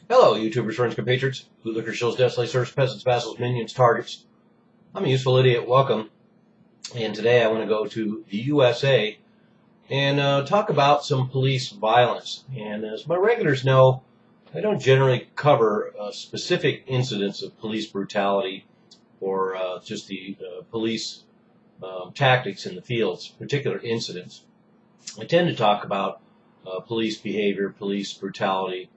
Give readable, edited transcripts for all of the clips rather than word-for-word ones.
Hello, YouTubers, friends, compatriots, bootlickers, shills, death slayers, peasants, vassals, minions, targets. I'm a useful idiot. Welcome. And today I want to go to the USA and talk about some police violence. And as my regulars know, I don't generally cover specific incidents of police brutality or just the police tactics in the fields, particular incidents. I tend to talk about police behavior, police brutality,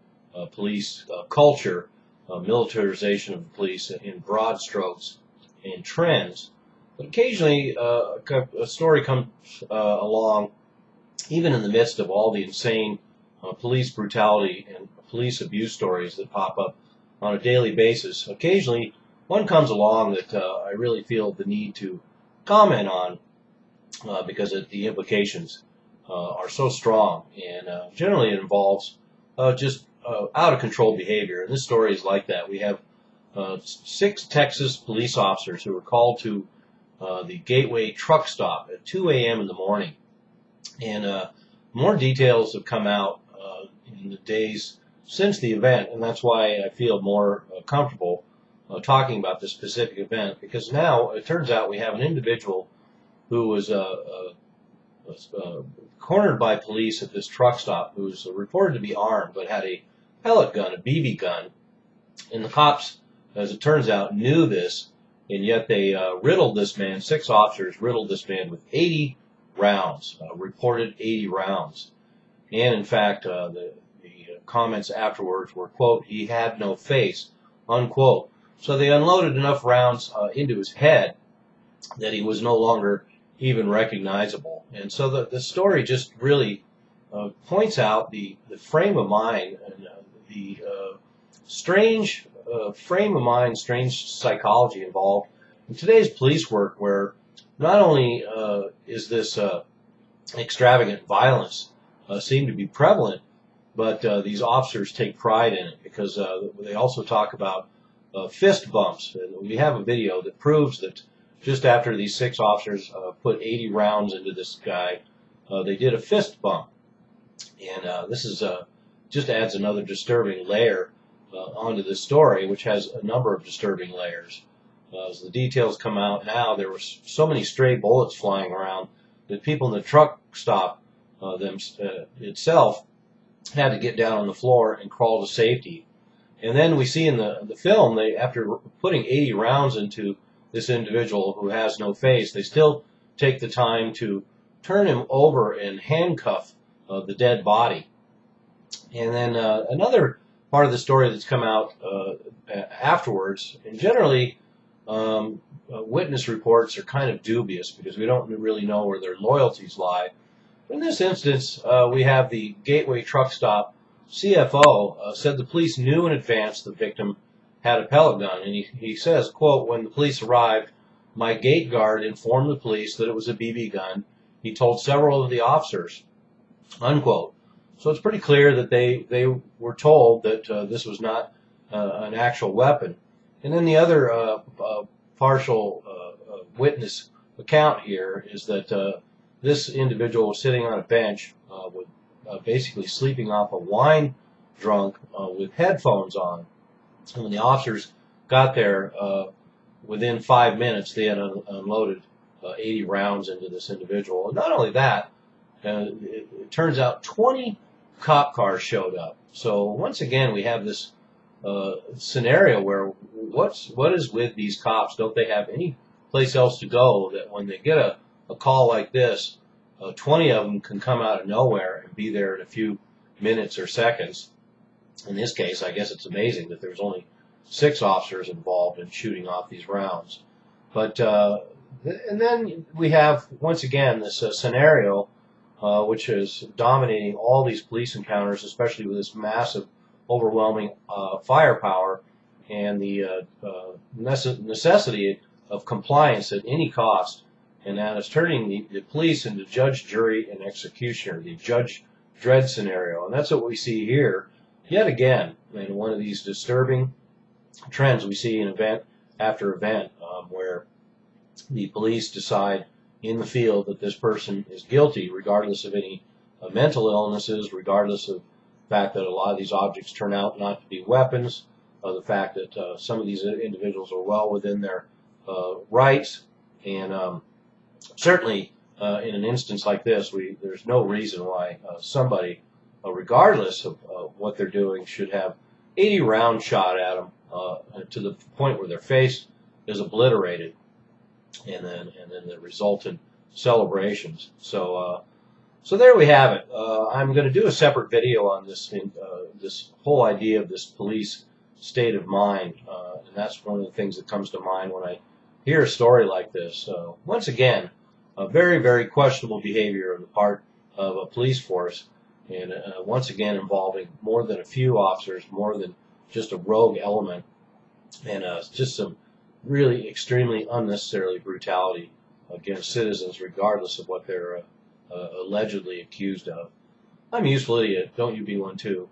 police culture, militarization of the police in broad strokes and trends. But occasionally a story comes along, even in the midst of all the insane police brutality and police abuse stories that pop up on a daily basis. Occasionally one comes along that I really feel the need to comment on because the implications are so strong, and generally it involves just out of control behavior. And this story is like that. We have 6 Texas police officers who were called to the Gateway truck stop at 2 a.m. in the morning. And more details have come out in the days since the event, and that's why I feel more comfortable talking about this specific event, because now it turns out we have an individual who was cornered by police at this truck stop, who was reported to be armed but had a pellet gun, a BB gun. And the cops, as it turns out, knew this, and yet they riddled this man. 6 officers riddled this man with 80 rounds, reported 80 rounds. And in fact, the comments afterwards were, quote, "He had no face," unquote. So they unloaded enough rounds into his head that he was no longer even recognizable. And so the story just really points out the frame of mind and the strange frame of mind, strange psychology involved in today's police work, where not only is this extravagant violence seem to be prevalent, but these officers take pride in it, because they also talk about fist bumps. And we have a video that proves that just after these 6 officers put 80 rounds into this guy, they did a fist bump. And this is just adds another disturbing layer onto this story, which has a number of disturbing layers. As the details come out now, there were so many stray bullets flying around that people in the truck stop itself had to get down on the floor and crawl to safety. And then we see in the film, they, after putting 80 rounds into this individual who has no face, they still take the time to turn him over and handcuff the dead body. And then another part of the story that's come out afterwards, and generally witness reports are kind of dubious because we don't really know where their loyalties lie. But in this instance, we have the Gateway truck stop CFO said the police knew in advance the victim had a pellet gun, and he says, quote, "When the police arrived, my gate guard informed the police that it was a BB gun. He told several of the officers," unquote. So it's pretty clear that they were told that this was not an actual weapon. And then the other partial witness account here is that this individual was sitting on a bench with basically sleeping off a wine drunk with headphones on. And when the officers got there, within 5 minutes, they had unloaded 80 rounds into this individual. And not only that, it turns out 20 cop cars showed up. So once again, we have this scenario where what is with these cops? Don't they have any place else to go, that when they get a call like this, 20 of them can come out of nowhere and be there in a few minutes or seconds? In this case, I guess it's amazing that there's only 6 officers involved in shooting off these rounds. But and then we have, once again, this scenario which is dominating all these police encounters, especially with this massive, overwhelming firepower and the necessity of compliance at any cost. And that is turning the police into judge, jury, and executioner, the judge dread scenario. And that's what we see here. Yet again, in one of these disturbing trends we see in event after event, where the police decide in the field that this person is guilty, regardless of any mental illnesses, regardless of fact that a lot of these objects turn out not to be weapons, the fact that some of these individuals are well within their rights, and certainly in an instance like this, there's no reason why somebody, regardless of what they're doing, should have 80 rounds shot at them to the point where their face is obliterated, and then the resultant celebrations. So there we have it. I'm going to do a separate video on this this whole idea of this police state of mind, and that's one of the things that comes to mind when I hear a story like this. Once again, a very, very questionable behavior on the part of a police force, and once again involving more than a few officers, more than just a rogue element, and just some really extremely unnecessarily brutality against citizens, regardless of what they're allegedly accused of. I'm a useful idiot. Don't you be one too.